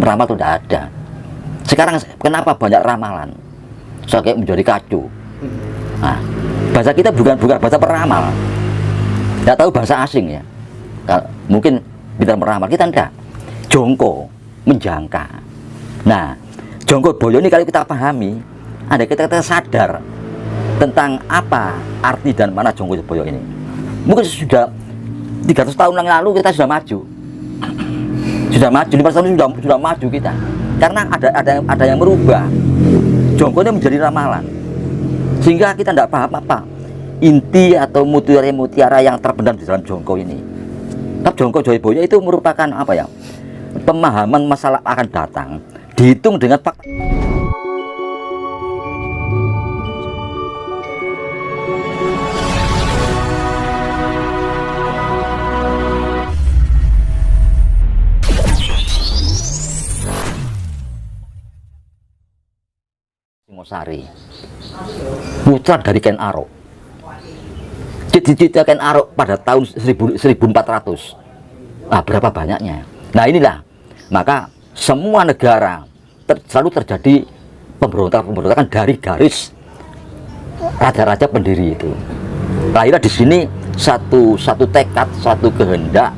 meramal itu tidak ada. Sekarang kenapa banyak ramalan? Soal kayak menjadi kacu. Nah, bahasa kita bukan bahasa peramal. Tidak tahu bahasa asing ya. Mungkin kita meramal, kita tidak. Jongko, menjangka. Nah, jongko boyo ini kalau kita pahami, ada kita sadar tentang apa arti dan mana jongko boyo ini. Mungkin sudah 300 tahun yang lalu kita sudah maju. Sudah maju, 5 tahun sudah maju kita. Karena ada yang merubah. Jongko ini menjadi ramalan. Sehingga kita tidak paham apa inti atau mutiara yang terpendam di dalam jongko ini. Tapi jongko joyoboyo itu merupakan apa ya? Pemahaman masalah akan datang dihitung dengan fakta. Singosari, putra dari Ken Arok. Cita-cita Ken Arok pada tahun 1400. Nah, berapa banyaknya? Nah, inilah maka semua negara selalu terjadi pemberontakan dari garis raja-raja pendiri itu. Lahirlah di sini satu tekad, satu kehendak,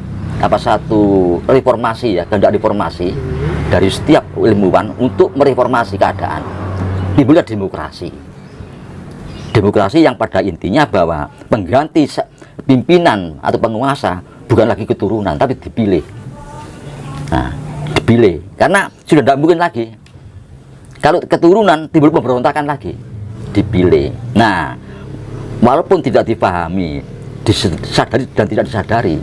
satu reformasi ya, kehendak reformasi dari setiap ilmuwan untuk mereformasi keadaan. Timbullah demokrasi. Demokrasi yang pada intinya bahwa pengganti pimpinan atau penguasa bukan lagi keturunan tapi dipilih. Nah, dipilih karena sudah tidak mungkin lagi kalau keturunan timbul pemberontakan lagi, dipilih. Nah, walaupun tidak dipahami, disadari dan tidak disadari,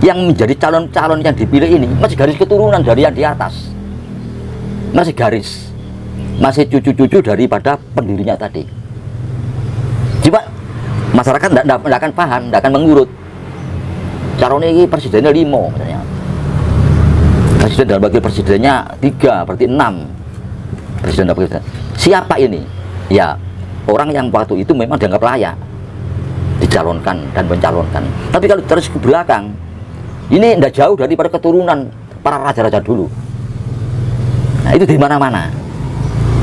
yang menjadi calon-calon yang dipilih ini masih garis keturunan dari yang di atas, masih garis, masih cucu-cucu daripada pendirinya tadi. Coba masyarakat tidak akan paham, tidak akan mengurut. Calonnya ini presidennya 5 misalnya, presiden dan wakil presidennya 3, berarti 6 presiden dan wakil presiden. Siapa ini? Ya orang yang waktu itu memang dianggap layak dicalonkan dan mencalonkan. Tapi kalau terus ke belakang, ini tidak jauh daripada keturunan para raja-raja dulu. Nah, itu di mana-mana,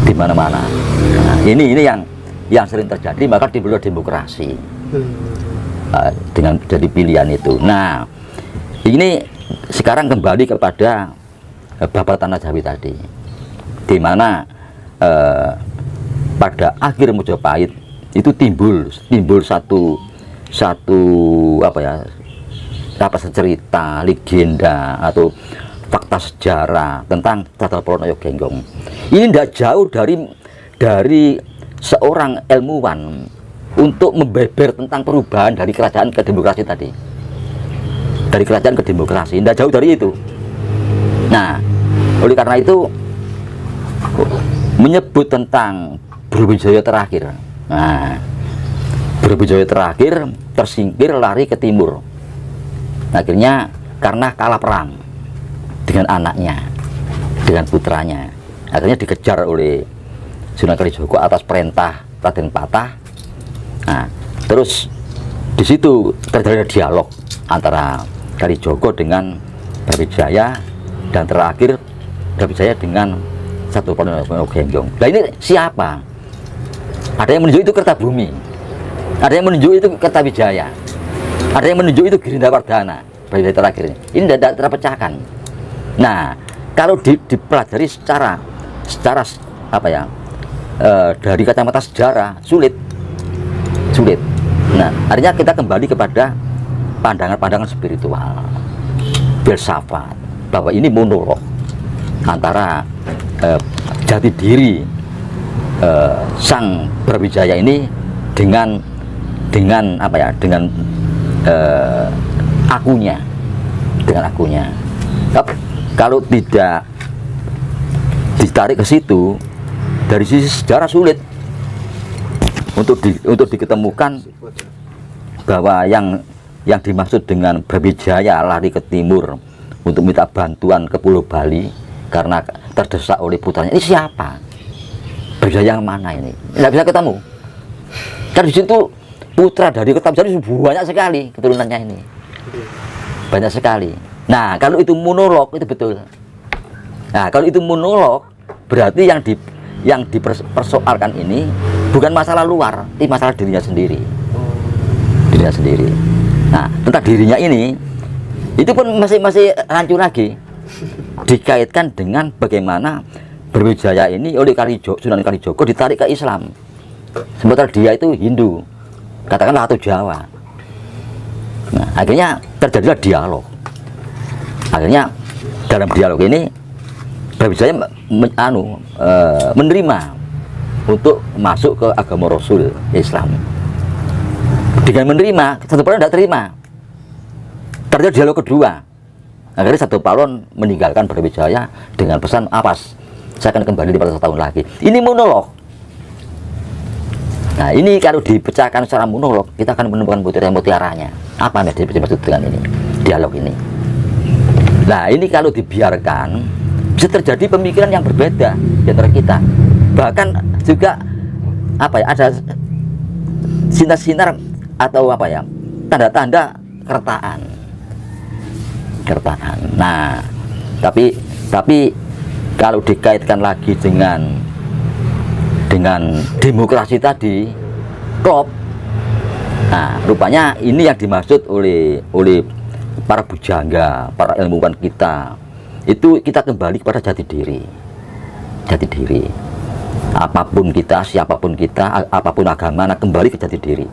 di mana-mana. Nah, ini yang sering terjadi, maka timbullah demokrasi dengan jadi pilihan itu. Nah, ini sekarang kembali kepada Babat Tanah Jawi tadi, di mana pada akhir Majapahit itu timbul satu cerita, legenda atau fakta sejarah tentang Tadalpolo Genggong. Ini tidak jauh dari seorang ilmuwan untuk membeber tentang perubahan dari kerajaan ke demokrasi tadi, dari kerajaan ke demokrasi, tidak jauh dari itu. Nah, oleh karena itu menyebut tentang Brawijaya terakhir. Nah, Brawijaya terakhir tersingkir lari ke timur, akhirnya karena kalah perang dengan anaknya, dengan putranya, akhirnya dikejar oleh Sunan Kalijogo atas perintah Raden Patah. Nah, terus di situ terjadi dialog antara Kalijogo dengan Brawijaya dan terakhir Brawijaya dengan Tadalpolo Genggong. Nah, ini siapa? Ada yang menunjuk itu Kertabumi, ada yang menunjuk itu Kertawijaya, ada yang menunjuk itu Girindawardana. Brawijaya terakhir ini tidak terpecahkan. Nah, kalau dipelajari secara dari kacamata sejarah sulit. Nah, artinya kita kembali kepada pandangan-pandangan spiritual, filsafat, bahwa ini monolog antara jati diri sang Brawijaya ini dengan akunya, Kalau tidak ditarik ke situ, dari sisi sejarah sulit untuk diketemukan bahwa yang dimaksud dengan Brawijaya lari ke timur untuk minta bantuan ke Pulau Bali karena terdesak oleh putranya. Ini siapa? Brawijaya yang mana ini? Tidak bisa ketemu. Dan di situ putra dari Kertawijaya banyak sekali keturunannya ini, banyak sekali. Nah, kalau itu monolog itu betul. Nah, kalau itu monolog, berarti yang dipersoalkan ini bukan masalah luar, tapi masalah dirinya sendiri. Dirinya sendiri. Nah, tentang dirinya ini, itu pun masih rancu lagi. Dikaitkan dengan bagaimana Brawijaya ini oleh Sunan Kalijogo ditarik ke Islam. Sementara dia itu Hindu, katakanlah atau Jawa. Nah, akhirnya terjadilah dialog. Akhirnya dalam dialog ini Brawijaya menerima untuk masuk ke agama Rasul Islam. Dengan menerima, Satu Palon tidak terima. Terjadi dialog kedua. Akhirnya Satu Palon meninggalkan Brawijaya dengan pesan, "Apas, saya akan kembali 500 tahun lagi." Ini monolog. Nah, ini kalau dipecahkan secara monolog, kita akan menemukan mutiara-mutiaranya. Apa yang dimaksud dengan ini? Dialog ini. Nah, ini kalau dibiarkan, bisa terjadi pemikiran yang berbeda di antara kita. Bahkan juga ada sinar-sinar atau tanda-tanda kertaan. Nah, tapi kalau dikaitkan lagi dengan demokrasi tadi, klop. Nah, rupanya ini yang dimaksud oleh para bujangga, para ilmuwan kita. Itu kita kembali kepada jati diri. Apapun kita, siapapun kita, apapun agama, kembali ke jati diri.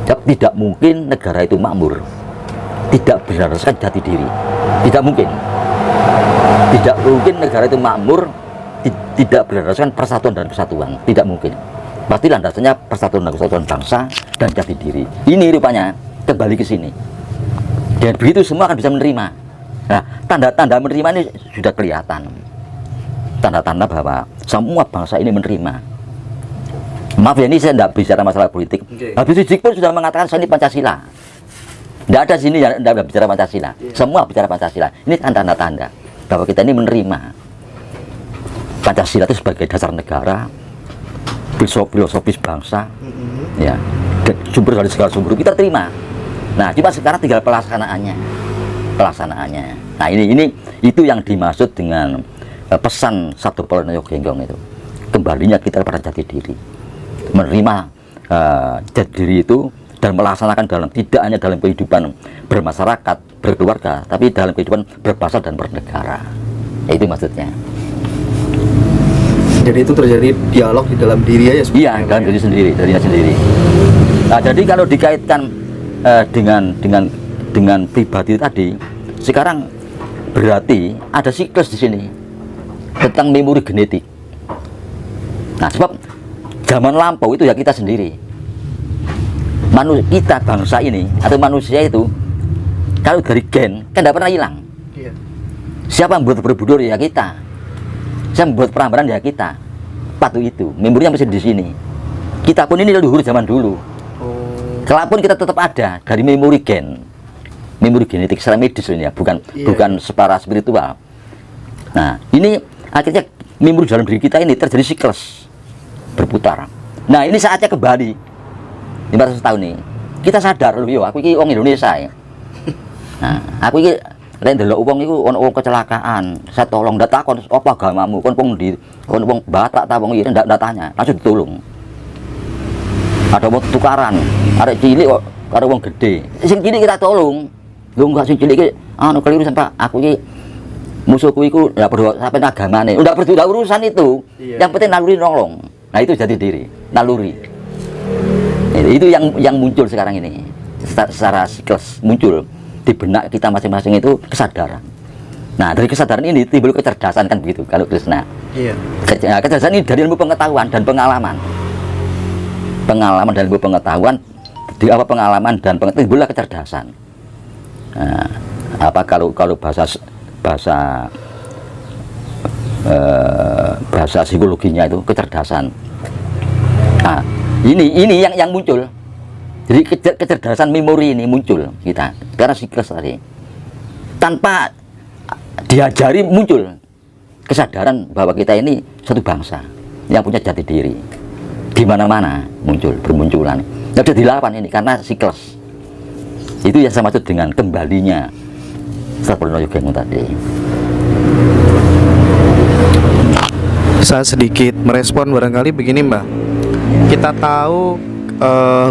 Tidak mungkin negara itu makmur tidak berdasarkan jati diri. Tidak mungkin negara itu makmur tidak berdasarkan persatuan dan kesatuan. Tidak mungkin. Pasti landasannya persatuan dan kesatuan bangsa dan jati diri. Ini rupanya kembali ke sini. Dan begitu semua akan bisa menerima. Nah, tanda-tanda menerima ini sudah kelihatan. Tanda-tanda bahwa semua bangsa ini menerima. Maaf ya, ini saya tidak bicara masalah politik. Habib Rizik pun sudah mengatakan saya ini Pancasila. Tidak ada sini yang tidak bicara Pancasila. Semua bicara Pancasila. Ini tanda-tanda bahwa kita ini menerima Pancasila itu sebagai dasar negara, filosofis bangsa, ya, dan sumber dari segala sumber kita terima. Nah, cuma sekarang tinggal pelaksanaannya. Nah, ini itu yang dimaksud dengan pesan Satu Palon Yogenggong itu. Kembalinya kita pada jati diri, menerima jati diri itu dan melaksanakan tidak hanya dalam kehidupan bermasyarakat, berkeluarga, tapi dalam kehidupan berbangsa dan bernegara. Itu maksudnya. Jadi itu terjadi dialog di dalam diri aja. Iya, dalam diri sendiri, dirinya sendiri. Nah, jadi kalau dikaitkan dengan pribadi tadi, sekarang berarti ada siklus di sini tentang memori genetik. Nah, sebab zaman lampau itu ya kita sendiri. Kita bangsa ini atau manusia itu kalau dari gen kan tidak pernah hilang. Iya. Siapa yang membuat Borobudur ya kita. Saya membuat Prambanan ya kita. Patuh itu, memorinya masih di sini. Kita pun ini leluhur zaman dulu. Kalaupun kita tetap ada dari memori genetik secara medis ini ya, bukan secara spiritual. Nah, ini akhirnya memori dalam diri kita ini terjadi siklus berputar. Nah, ini saatnya kembali 500 tahun ini. Kita sadar loh, aku ini orang Indonesia ya. Nah, aku ini lain delok wong iku ono wong kecelakaan, saya tolong, ndak takon apa agamamu, kon wong Batak ta wong Ireng, ndak tanya, langsung ditolong. Ada wong tukaran, ada cilik kok karo wong gede. Sing cilik kita tolong. Lho enggak sing cilik iki keliru sampai aku iki musuhku iku ndak perlu sampai agamane. Ndak urusan itu. Iya. Yang penting naluri nolong. Nah, itu jati diri, naluri. Itu yang muncul sekarang ini. Secara siklus muncul di benak kita masing-masing itu kesadaran. Nah, dari kesadaran ini timbul kecerdasan, kan begitu kalau Krishna. Iya. Kecerdasan ini dari ilmu pengetahuan dan pengalaman. Pengalaman dan ilmu pengetahuan, pengalaman dan pengetahuan timbullah kecerdasan. Nah, kalau bahasa psikologinya itu kecerdasan. Nah, ini yang muncul. Jadi kecerdasan memori ini muncul kita karena siklus tadi. Tanpa diajari muncul kesadaran bahwa kita ini satu bangsa yang punya jati diri. Di mana-mana bermunculan. Sudah dilawan ini karena siklus. Itu yang saya maksud dengan kembalinya Satu Palon Yogenggong tadi. Bisa sedikit merespon barangkali begini Mbak. Kita tahu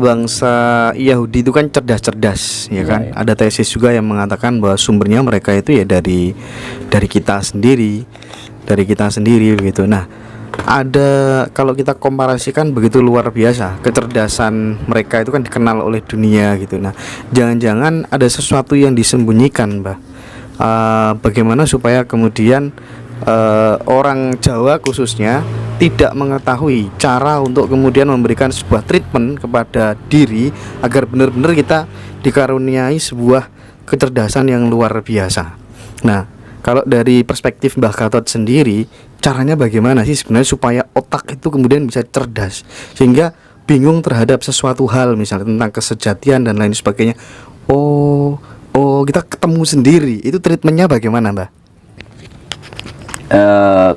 bangsa Yahudi itu kan cerdas-cerdas, ya kan? Ya. Ada tesis juga yang mengatakan bahwa sumbernya mereka itu ya dari kita sendiri, begitu. Nah, ada kalau kita komparasikan begitu luar biasa kecerdasan mereka itu kan dikenal oleh dunia gitu. Nah, jangan-jangan ada sesuatu yang disembunyikan, Mbak. Bagaimana supaya kemudian orang Jawa khususnya tidak mengetahui cara untuk kemudian memberikan sebuah treatment kepada diri agar benar-benar kita dikaruniai sebuah kecerdasan yang luar biasa. Nah, kalau dari perspektif Mbah Gatot sendiri, caranya bagaimana sih sebenarnya supaya otak itu kemudian bisa cerdas sehingga bingung terhadap sesuatu hal misalnya tentang kesejatian dan lain sebagainya. Oh, kita ketemu sendiri. Itu treatmentnya bagaimana, Mbah?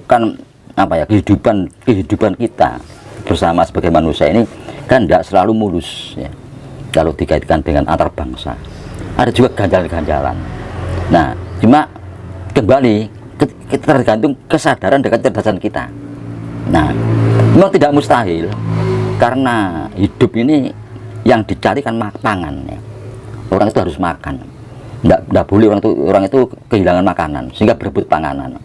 Kan apa ya, kehidupan kita bersama sebagai manusia ini kan tidak selalu mulus ya, kalau dikaitkan dengan antar bangsa. Ada juga ganjalan-ganjalan. Nah, cuma kembali tergantung kesadaran dan kecerdasan kita. Nah, memang tidak mustahil karena hidup ini yang dicari kan pangan ya. Orang itu harus makan. Tidak boleh orang itu kehilangan makanan sehingga berebut panganan.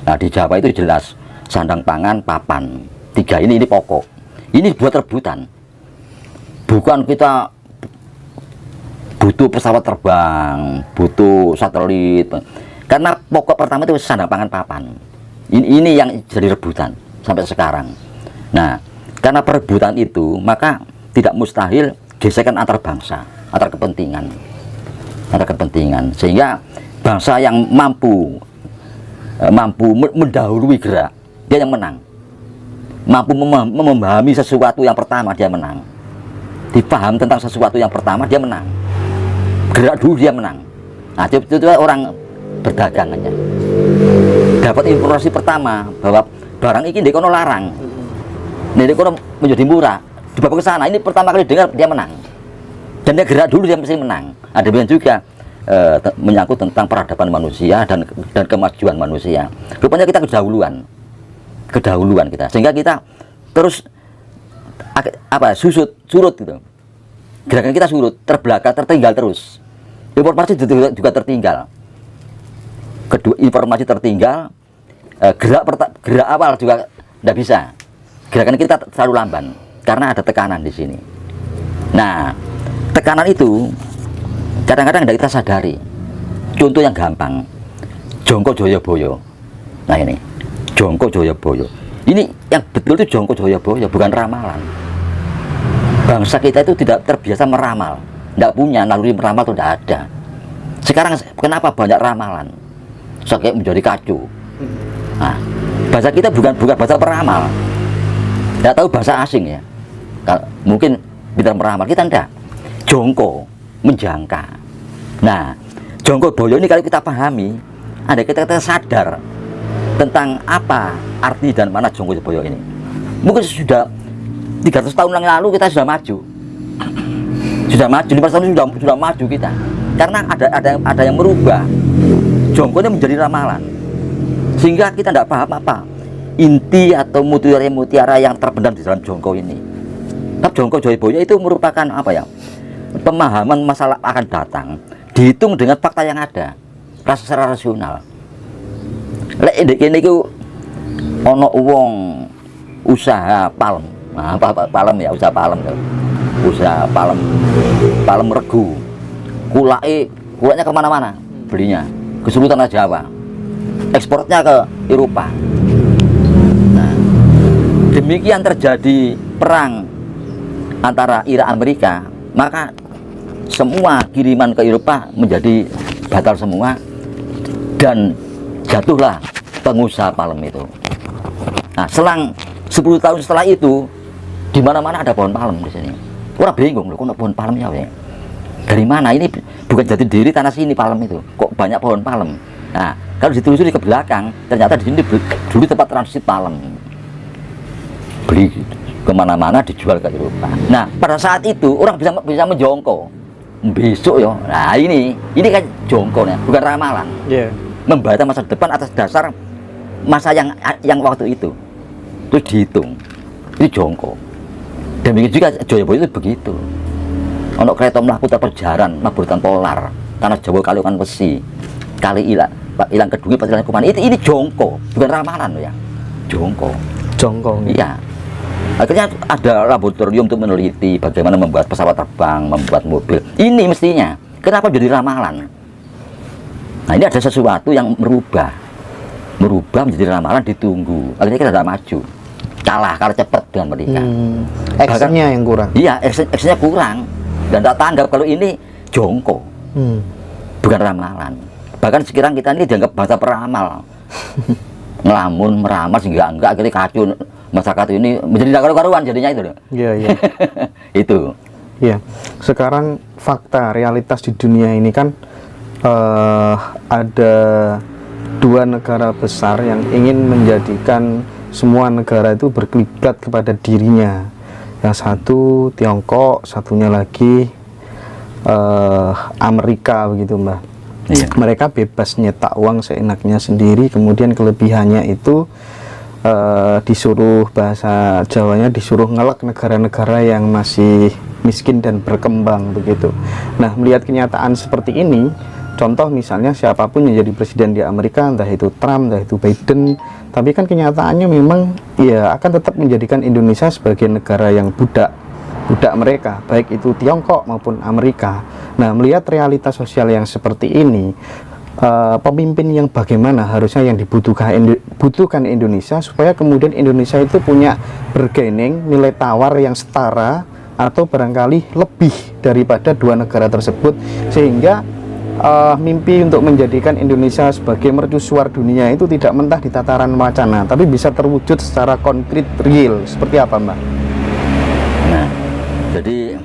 Nah, di Jawa itu jelas sandang pangan, papan. Tiga ini pokok. Ini buat rebutan. Bukan kita butuh pesawat terbang, butuh satelit. Karena pokok pertama itu sandang pangan, papan. Ini yang jadi rebutan sampai sekarang. Nah, karena perebutan itu, maka tidak mustahil gesekan antar bangsa, antar kepentingan. Sehingga bangsa yang mampu mendahului gerak, dia yang menang. Mampu memahami sesuatu yang pertama, dia menang. Dipaham tentang sesuatu yang pertama, dia menang. Gerak dulu, dia menang. Nah, itu orang berdagang aja. Dapat informasi pertama bahwa barang ini dekono larang, dekono menjadi murah, dibawa ke sana. Ini pertama kali dengar, dia menang. Dan dia gerak dulu, dia mesti menang. Ada juga menyangkut tentang peradaban manusia dan kemajuan manusia. Rupanya kita kedahuluan kita, sehingga kita terus surut gitu. Gerakan kita surut, terbelakang, tertinggal terus. Informasi juga tertinggal. Kedua, informasi tertinggal, gerak awal juga tidak bisa. Gerakan kita terlalu lamban karena ada tekanan di sini. Nah, tekanan itu kadang-kadang tidak kita sadari. Contoh yang gampang, Jongko Joyoboyo. Nah, ini Jongko Joyoboyo. Ini yang betul itu Jongko Joyoboyo, bukan ramalan. Bangsa kita itu tidak terbiasa meramal, tidak punya naluri meramal, itu tidak ada. Sekarang kenapa banyak ramalan? Sampai menjadi kacau. Nah, bahasa kita bukan bahasa peramal. Tidak tahu bahasa asing ya. Mungkin kita meramal, kita tidak. Jongko, menjangka. Nah, Jongko Boyo ini kalau kita pahami, ada kita sadar tentang apa arti dan mana Jongko Boyo ini. Mungkin sudah 300 tahun yang lalu kita sudah maju. Sudah maju, 5 tahun sudah maju kita. Karena ada yang merubah Jongko ini menjadi ramalan. Sehingga kita tidak paham apa inti atau mutiara yang terpendam di dalam Jongko ini. Tapi Jongko Joyoboyo itu merupakan apa ya? Pemahaman masalah akan datang dihitung dengan fakta yang ada, secara rasional. Lek ini ku ono wong usaha palem. Nah, palem ya, usaha palem. Usaha palem regu. Kulaknya kemana-mana belinya, ke seluruh tanah Jawa, ekspornya ke Eropa. Nah, demikian terjadi perang antara Irak Amerika, maka semua kiriman ke Eropa menjadi batal semua dan jatuhlah pengusaha palem itu. Nah, selang 10 tahun setelah itu, di mana-mana ada pohon palem di sini. Orang bingung, loh, kok ada pohon palem ya? Dari mana? Ini bukan jati diri tanah sini palem itu. Kok banyak pohon palem? Nah, kalau ditelusuri ke belakang, ternyata di sini dulu tempat transit palem. Beli kemana-mana, dijual ke Eropa. Nah, pada saat itu orang bisa menjongko. Besok ya. Nah, ini kan jongko ya, bukan ramalan. Yeah. Membaca masa depan atas dasar masa yang waktu itu. terus dihitung, itu jongkok. Demikian juga Joyoboyo itu begitu. Ono kereta mlaku perjalanan maburutan polar, tanah Jawa kali kan besi, kali ilang kedungi pasilan kuman. Ini jongkok, bukan ramalan loh ya, jongkok. Jongkok. Iya. Akhirnya ada laboratorium untuk meneliti bagaimana membuat pesawat terbang, membuat mobil. Ini mestinya. Kenapa jadi ramalan? Nah ini ada sesuatu yang merubah menjadi ramalan, ditunggu. Akhirnya kita tidak maju, kalah cepat dengan mereka. Actionnya yang kurang. Iya, actionnya kurang dan tak tanggap kalau ini jongkok, bukan ramalan. Bahkan sekarang kita ini dianggap bangsa peramal, ngelamun meramal sehingga enggak akhirnya kacau masyarakat ini menjadi tidak karu-karuan jadinya itu loh. Iya. Itu. Iya. Sekarang fakta realitas di dunia ini kan ada dua negara besar yang ingin menjadikan semua negara itu berkiblat kepada dirinya. Yang satu Tiongkok, satunya lagi Amerika begitu Mbak. Iya. Mereka bebas nyetak uang seenaknya sendiri, kemudian kelebihannya itu disuruh, bahasa Jawanya disuruh ngelak negara-negara yang masih miskin dan berkembang begitu. Nah, melihat kenyataan seperti ini, contoh misalnya siapapun yang jadi presiden di Amerika, entah itu Trump, entah itu Biden, tapi kan kenyataannya memang ya akan tetap menjadikan Indonesia sebagai negara yang budak mereka, baik itu Tiongkok maupun Amerika. Nah, melihat realitas sosial yang seperti ini, pemimpin yang bagaimana harusnya yang dibutuhkan Indonesia supaya kemudian Indonesia itu punya bargaining, nilai tawar yang setara atau barangkali lebih daripada dua negara tersebut, sehingga mimpi untuk menjadikan Indonesia sebagai mercusuar dunia itu tidak mentah di tataran wacana, tapi bisa terwujud secara konkret real. Seperti apa Mbak? Nah, jadi